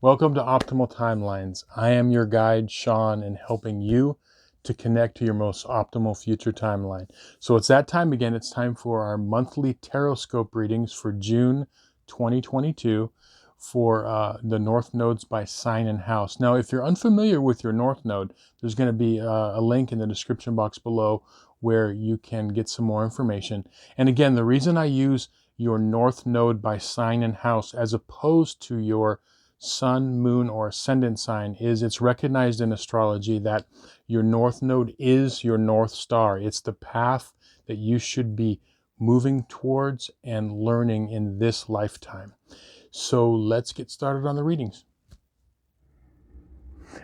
Welcome to Optimal Timelines. I am your guide, Sean, in helping you to connect to your most optimal future timeline. So it's that time again. It's time for our monthly Tarotscope readings for June 2022 for the North Nodes by sign and house. Now, if you're unfamiliar with your North Node, there's going to be a link in the description box below where you can get some more information. And again, the reason I use your North Node by sign and house as opposed to your sun, moon, or ascendant sign is it's recognized in astrology that your North Node is your North Star. It's the path that you should be moving towards and learning in this lifetime. So let's get started on the readings.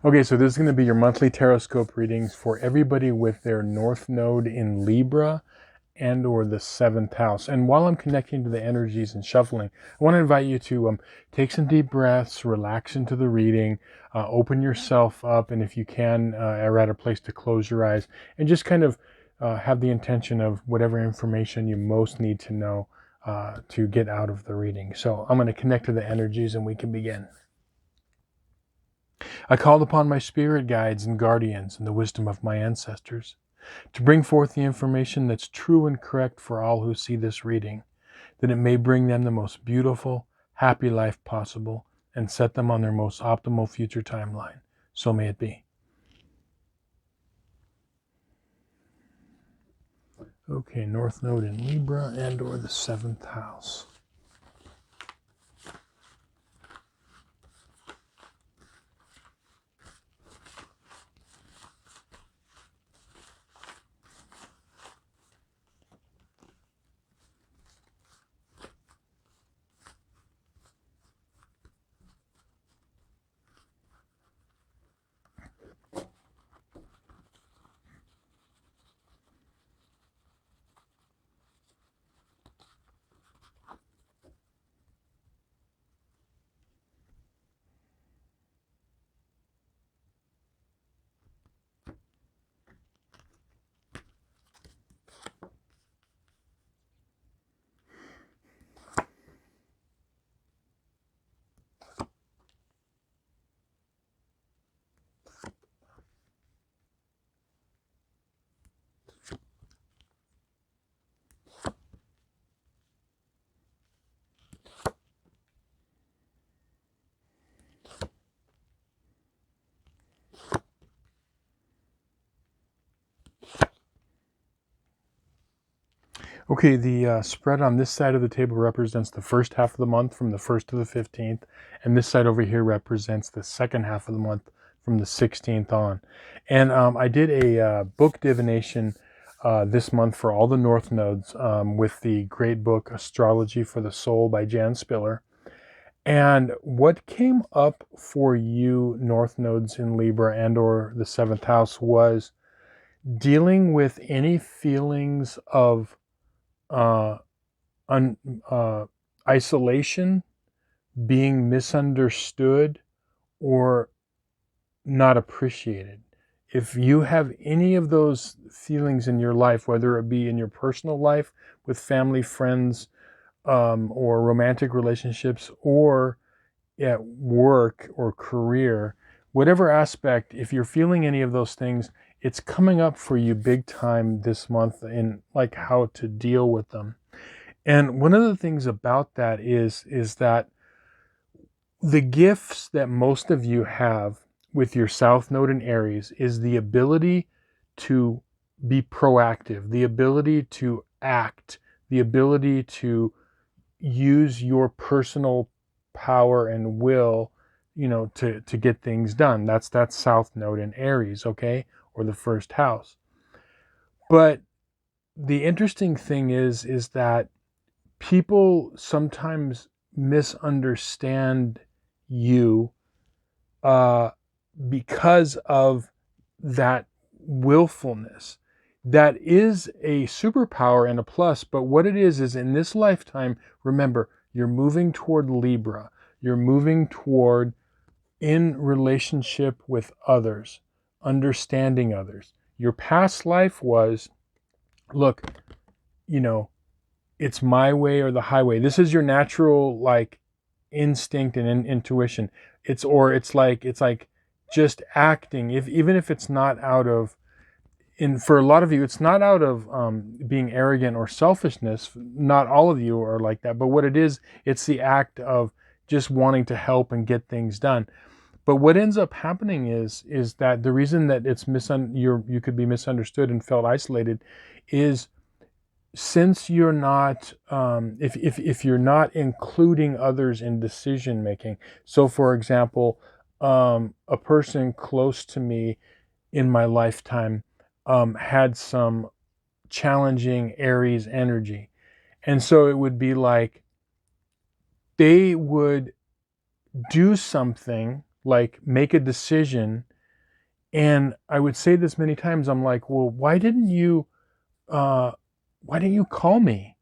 Okay, so this is going to be your monthly Tarotscope readings for everybody with their North Node in Libra and or the 7th house. And while I'm connecting to the energies and shuffling, I want to invite you to take some deep breaths, relax into the reading, open yourself up, and if you can, are at a place to close your eyes and just kind of have the intention of whatever information you most need to know to get out of the reading. So I'm going to connect to the energies and we can begin. I called upon my spirit guides and guardians and the wisdom of my ancestors to bring forth the information that's true and correct for all who see this reading, that it may bring them the most beautiful, happy life possible and set them on their most optimal future timeline. So may it be. Okay, North Node in Libra and or the 7th house. Okay, the spread on this side of the table represents the first half of the month from the 1st to the 15th, and this side over here represents the second half of the month from the 16th on. And I did a book divination this month for all the North Nodes with the great book Astrology for the Soul by Jan Spiller. And what came up for you North Nodes in Libra and or the 7th house was dealing with any feelings of isolation, being misunderstood, or not appreciated. If you have any of those feelings in your life, whether it be in your personal life with family, friends, or romantic relationships, or at work or career, whatever aspect, if you're feeling any of those things, it's coming up for you big time this month in like how to deal with them. And one of the things about that is that the gifts that most of you have with your South Node in Aries is the ability to be proactive, the ability to act, the ability to use your personal power and will, to get things done. That's that South Node in Aries, okay? Or the first house. But the interesting thing is that people sometimes misunderstand you because of that willfulness. That is a superpower and a plus, but what it is in this lifetime, remember, you're moving toward Libra. You're moving toward in relationship with others, understanding others. Your past life was, look, it's my way or the highway. This is your natural, instinct and intuition. It's like just acting. Even if it's not out of, and for a lot of you, it's not out of being arrogant or selfishness. Not all of you are like that, but what it is, it's the act of just wanting to help and get things done. But what ends up happening is that the reason that you could be misunderstood and felt isolated is, since you're not if you're not including others in decision making. So for example, a person close to me in my lifetime had some challenging Aries energy. And so it would be like they would do something, like make a decision. And I would say this many times. I'm like, well, uh, why didn't you call me?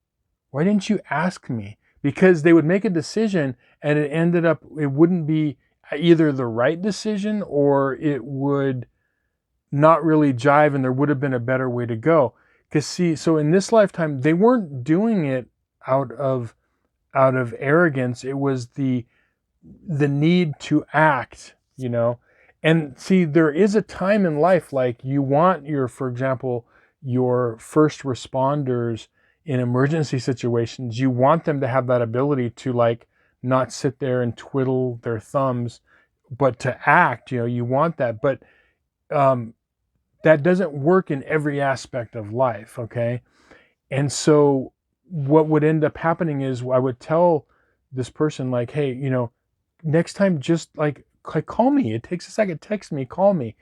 Why didn't you ask me? Because they would make a decision and it wouldn't be either the right decision, or it would not really jive and there would have been a better way to go. Because see, so in this lifetime, they weren't doing it out of arrogance. It was the need to act, you know. And see, there is a time in life, like you want for example, your first responders in emergency situations, you want them to have that ability to, like, not sit there and twiddle their thumbs, but to act. You want that. But um, that doesn't work in every aspect of life, okay? And so what would end up happening is I would tell this person, like, hey, next time, just like call me. It takes a second. Text me, call me,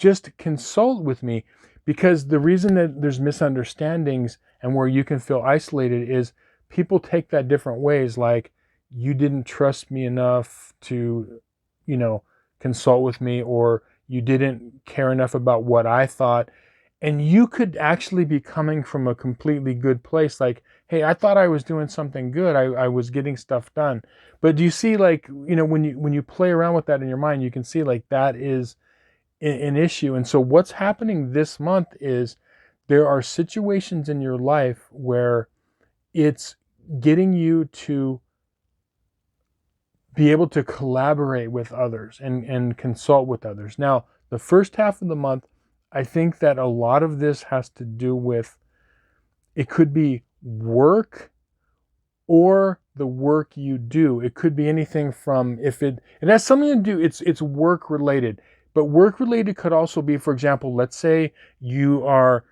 just consult with me. Because the reason that there's misunderstandings and where you can feel isolated is people take that different ways. Like, you didn't trust me enough to, consult with me, or you didn't care enough about what I thought. And you could actually be coming from a completely good place. Like, hey, I thought I was doing something good. I was getting stuff done. But do you see, like, when you play around with that in your mind, you can see, like, that is an issue. And so what's happening this month is there are situations in your life where it's getting you to be able to collaborate with others and consult with others. Now, the first half of the month, I think that a lot of this has to do with, it could be work or the work you do. It could be anything from, if it has something to do, it's work related. But work related could also be, for example, let's say you are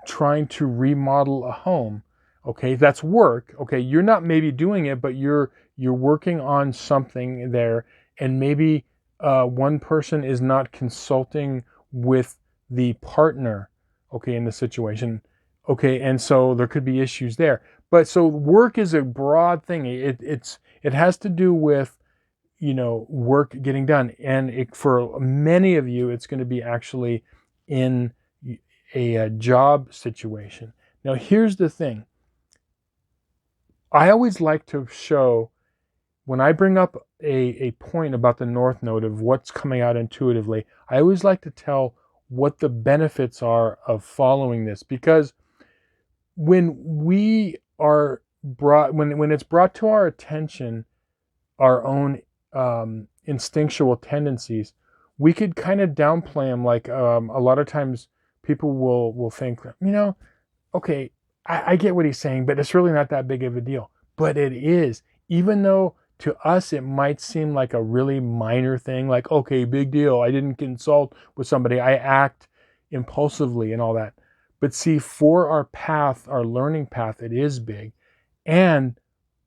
trying to remodel a home. Okay, that's work. Okay, you're not maybe doing it, but you're working on something there, and maybe one person is not consulting with the partner, okay, in the situation. Okay, and so there could be issues there. But so work is a broad thing. It has to do with, work getting done, and for many of you, it's going to be actually in a job situation. Now, here's the thing. I always like to show, when I bring up a point about the North Node of what's coming out intuitively, I always like to tell what the benefits are of following this. Because when we are when it's brought to our attention, our own instinctual tendencies, we could kind of downplay them. Like, a lot of times people will think, okay, I get what he's saying, but it's really not that big of a deal. But it is. Even though to us it might seem like a really minor thing, like, okay, big deal, I didn't consult with somebody, I act impulsively and all that. But see, for our path, our learning path, it is big. And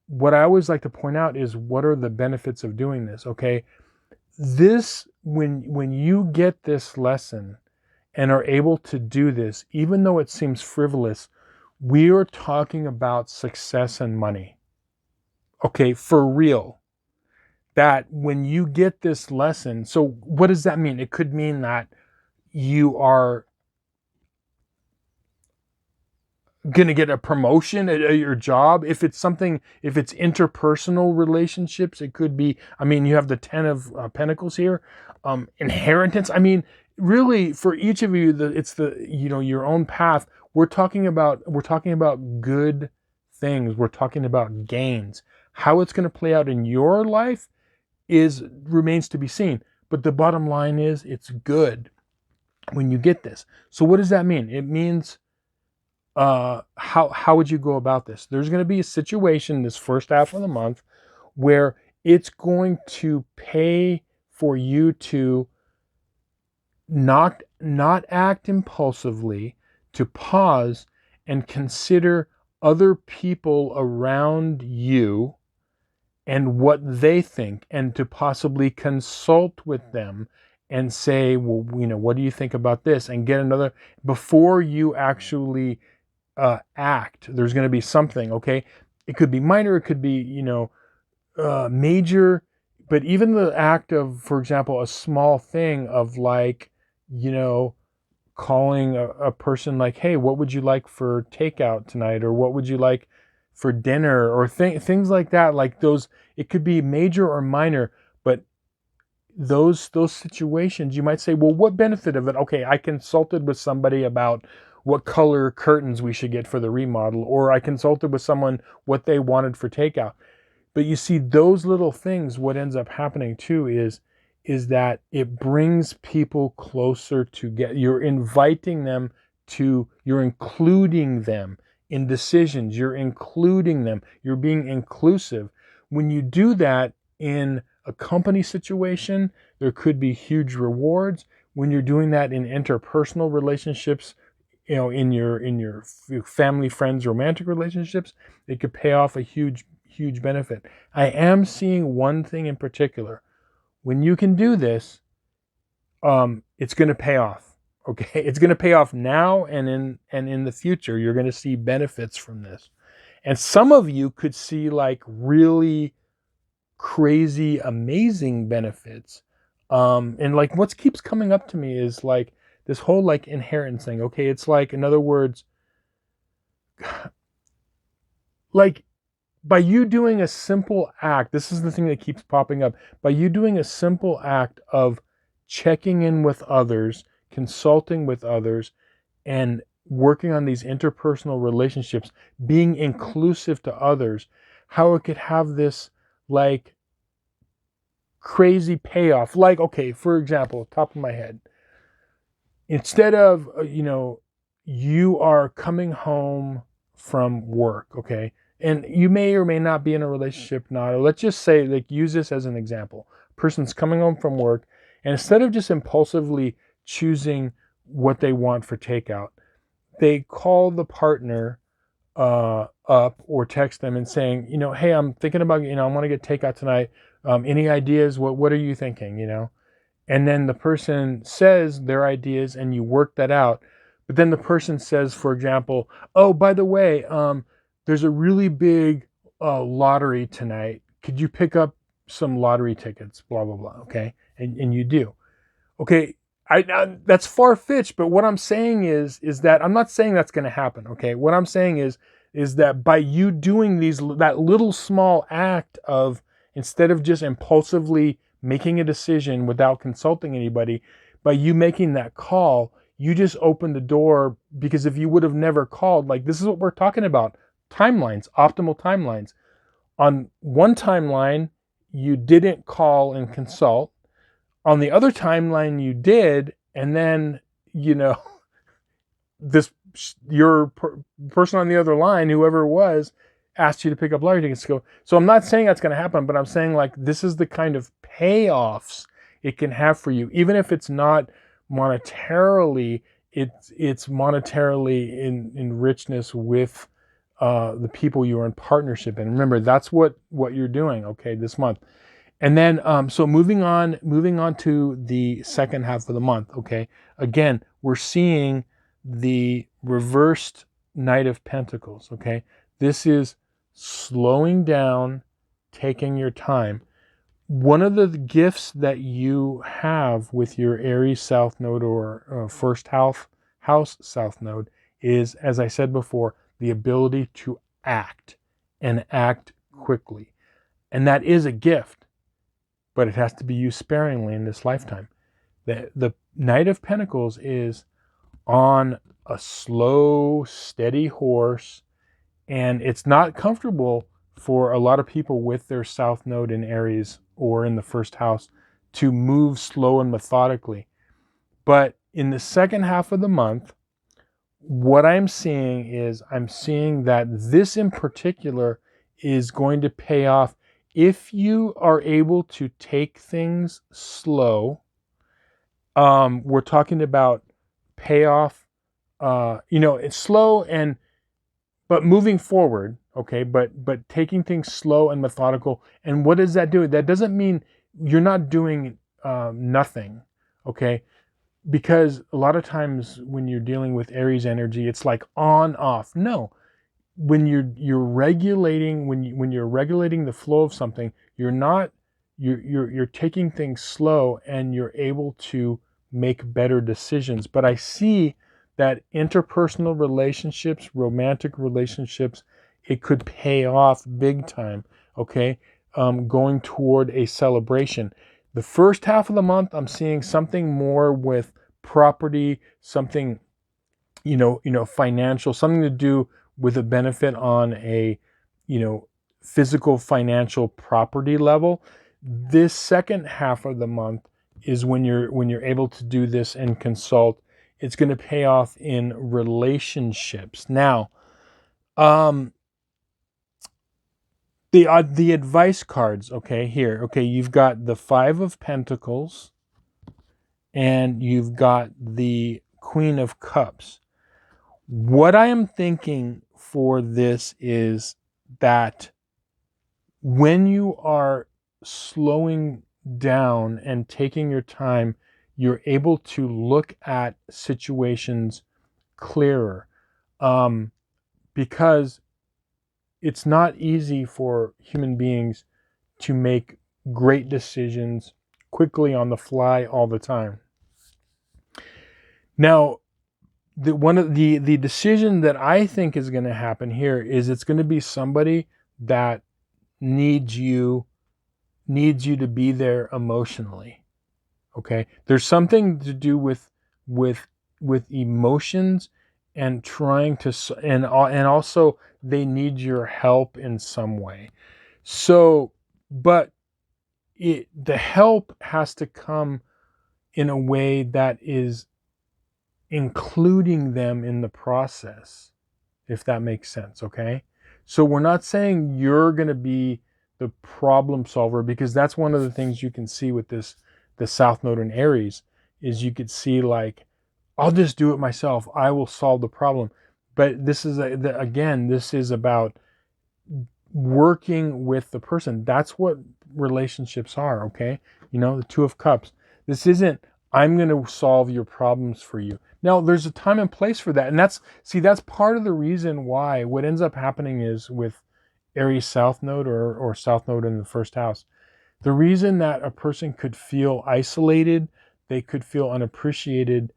what I always like to point out is, what are the benefits of doing this? Okay, this, when you get this lesson and are able to do this, even though it seems frivolous, we are talking about success and money. Okay, for real. That when you get this lesson, so what does that mean? It could mean that you are going to get a promotion at your job. If it's interpersonal relationships, it could be, you have the 10 of Pentacles here, inheritance. Really, for each of you, it's your own path. We're talking about good things. We're talking about gains. How it's going to play out in your life remains to be seen. But the bottom line is it's good when you get this. So what does that mean? It means how would you go about this? There's going to be a situation this first half of the month where it's going to pay for you to not act impulsively, to pause and consider other people around you and what they think, and to possibly consult with them and say, well, what do you think about this? And get another, before you actually act, there's going to be something, okay? It could be minor, it could be, major, but even the act of, for example, a small thing of like, calling a person like, hey, what would you like for takeout tonight? Or what would you like for dinner? Or things like that. Like those, it could be major or minor, but those situations, you might say, well, what benefit of it? Okay, I consulted with somebody about what color curtains we should get for the remodel, or I consulted with someone what they wanted for takeout. But you see, those little things, what ends up happening too is that it brings people closer together. You're inviting them you're including them in decisions. You're including them. You're being inclusive. When you do that in a company situation, there could be huge rewards. When you're doing that in interpersonal relationships, in your family, friends, romantic relationships, it could pay off a huge benefit. I am seeing one thing in particular. When you can do this, it's going to pay off. Okay, it's going to pay off now and in the future. You're going to see benefits from this, and some of you could see like really crazy, amazing benefits. And like what keeps coming up to me is like this whole like inheritance thing. Okay, it's like, in other words, like by you doing a simple act, this is the thing that keeps popping up. By you doing a simple act of checking in with others, consulting with others, and working on these interpersonal relationships, being inclusive to others, how it could have this like crazy payoff. Like, okay, for example, top of my head, instead of, you are coming home from work, okay? And you may or may not be in a relationship now. Let's just say, like, use this as an example. Person's coming home from work, and instead of just impulsively choosing what they want for takeout, they call the partner up or text them and saying, hey, I'm thinking about, I want to get takeout tonight. Any ideas? What are you thinking? And then the person says their ideas and you work that out. But then the person says, for example, oh, by the way, there's a really big lottery tonight. Could you pick up some lottery tickets? Blah, blah, blah. Okay. And you do. Okay. That's far-fetched, but what I'm saying is that I'm not saying that's going to happen. Okay. What I'm saying is that by you doing that little small act of, instead of just impulsively making a decision without consulting anybody, by you making that call, you just open the door. Because if you would have never called, like, this is what we're talking about, timelines, optimal timelines. On one timeline, you didn't call and consult. On the other timeline, you did, and then, your person on the other line, whoever it was, asked you to pick up lottery tickets to go. So I'm not saying that's going to happen, but I'm saying, like, this is the kind of payoffs it can have for you, even if it's not monetarily. It's monetarily in richness with the people you are in partnership. And remember, that's what you're doing, okay, this month. And then, so moving on to the second half of the month, okay? Again, we're seeing the reversed Knight of Pentacles, okay? This is slowing down, taking your time. One of the gifts that you have with your Aries South Node or first house South Node is, as I said before, the ability to act and act quickly. And that is a gift, but it has to be used sparingly in this lifetime. The Knight of Pentacles is on a slow, steady horse, and it's not comfortable for a lot of people with their south node in Aries or in the first house to move slow and methodically. But in the second half of the month, what I'm seeing is I'm seeing that this in particular is going to pay off if you are able to take things slow. We're talking about payoff, it's slow but moving forward, okay, but taking things slow and methodical. And what does that do? That doesn't mean you're not doing nothing, okay? Because a lot of times when you're dealing with Aries energy, it's like on off. No, when you're regulating, when you're regulating the flow of something, you're taking things slow, and you're able to make better decisions. But I see that interpersonal relationships, romantic relationships, it could pay off big time. Okay, going toward a celebration. The first half of the month, I'm seeing something more with property, something financial, something to do with a benefit on a physical financial property level. This second half of the month is when you're able to do this and consult. It's going to pay off in relationships. Now, the advice cards, okay, here. Okay, you've got the 5 of Pentacles and you've got the Queen of Cups. What I am thinking for this is that when you are slowing down and taking your time, you're able to look at situations clearer, because it's not easy for human beings to make great decisions quickly on the fly all the time. Now, the decision that I think is going to happen here is it's going to be somebody that needs you to be there emotionally. Okay, there's something to do with emotions and trying to, and also they need your help in some way. So, but the help has to come in a way that is including them in the process, if that makes sense, okay? So we're not saying you're going to be the problem solver, because that's one of the things you can see with the South Node in Aries, is you could see like, I'll just do it myself. I will solve the problem. But this is, again, this is about working with the person. That's what relationships are, okay? The 2 of Cups. This isn't, I'm going to solve your problems for you. Now, there's a time and place for that. And that's part of the reason why what ends up happening is with Aries South Node or South Node in the first house, the reason that a person could feel isolated, they could feel unappreciated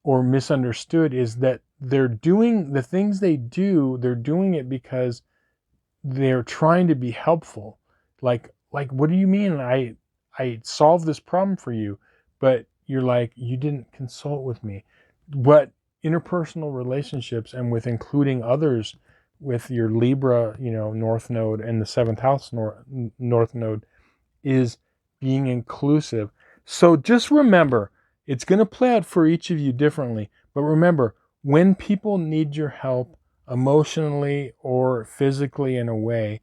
or misunderstood, is that they're doing the things they're doing it because they're trying to be helpful. Like, what do you mean I solved this problem for you, but you're like, you didn't consult with me? But interpersonal relationships, and with including others, with your Libra, North Node, and the 7th house North Node, is being inclusive. So just remember, it's going to play out for each of you differently. But remember, when people need your help emotionally or physically in a way,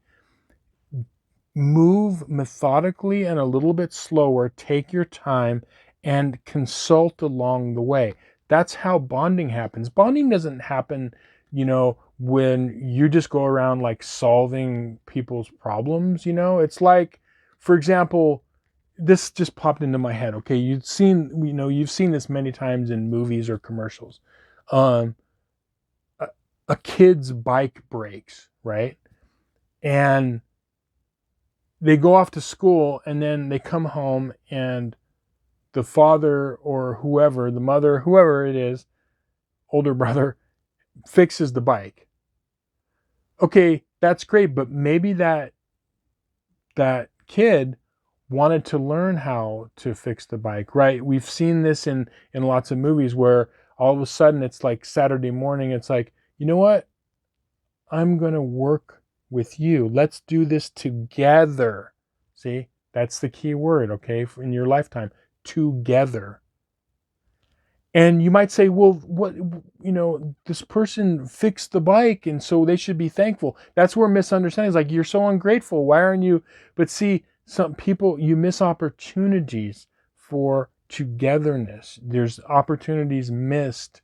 move methodically and a little bit slower, take your time, and consult along the way. That's how bonding happens. Bonding doesn't happen, when you just go around like solving people's problems. It's like, for example, this just popped into my head. Okay, you've seen this many times in movies or commercials. A kid's bike breaks, right? And they go off to school, and then they come home, and the father or whoever, the mother, whoever it is, older brother, fixes the bike. Okay, that's great, but maybe that kid wanted to learn how to fix the bike, right? We've seen this in lots of movies where all of a sudden it's like Saturday morning, it's like, you know what? I'm going to work with you. Let's do this together. See, that's the key word, okay, in your lifetime. Together. And you might say, well, what, this person fixed the bike and so they should be thankful. That's where misunderstanding is like, you're so ungrateful. Why aren't you? But see, some people, you miss opportunities for togetherness. There's opportunities missed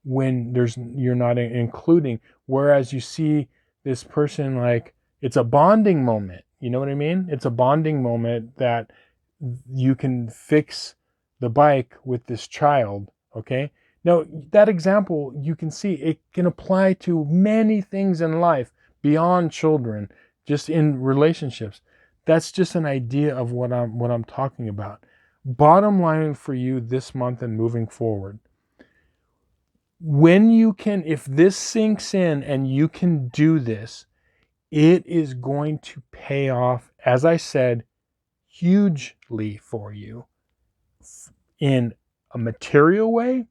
when you're not including. Whereas you see this person, like, it's a bonding moment. You know what I mean? It's a bonding moment that you can fix the bike with this child. Okay. Now, that example, you can see it can apply to many things in life beyond children, just in relationships. That's just an idea of what I'm talking about. Bottom line for you this month and moving forward, when you can, if this sinks in and you can do this, it is going to pay off, as I said, hugely for you in a material way,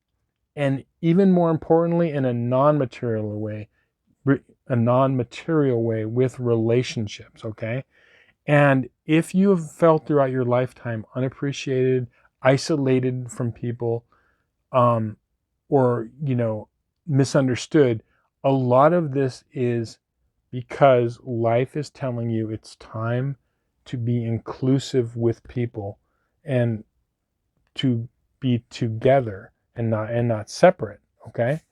and even more importantly, in a non-material way with relationships, okay? And if you have felt throughout your lifetime unappreciated, isolated from people, or, misunderstood, a lot of this is because life is telling you it's time to be inclusive with people and to be together and not separate, okay?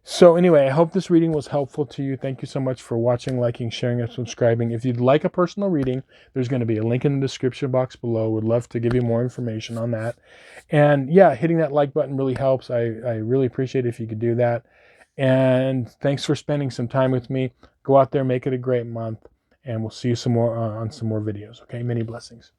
So anyway, I hope this reading was helpful to you. Thank you so much for watching, liking, sharing, and subscribing. If you'd like a personal reading, there's going to be a link in the description box below. Would love to give you more information on that. And yeah, hitting that like button really helps. I really appreciate it if you could do that. And thanks for spending some time with me. Go out there, make it a great month, and we'll see you some more on some more videos. Okay, many blessings.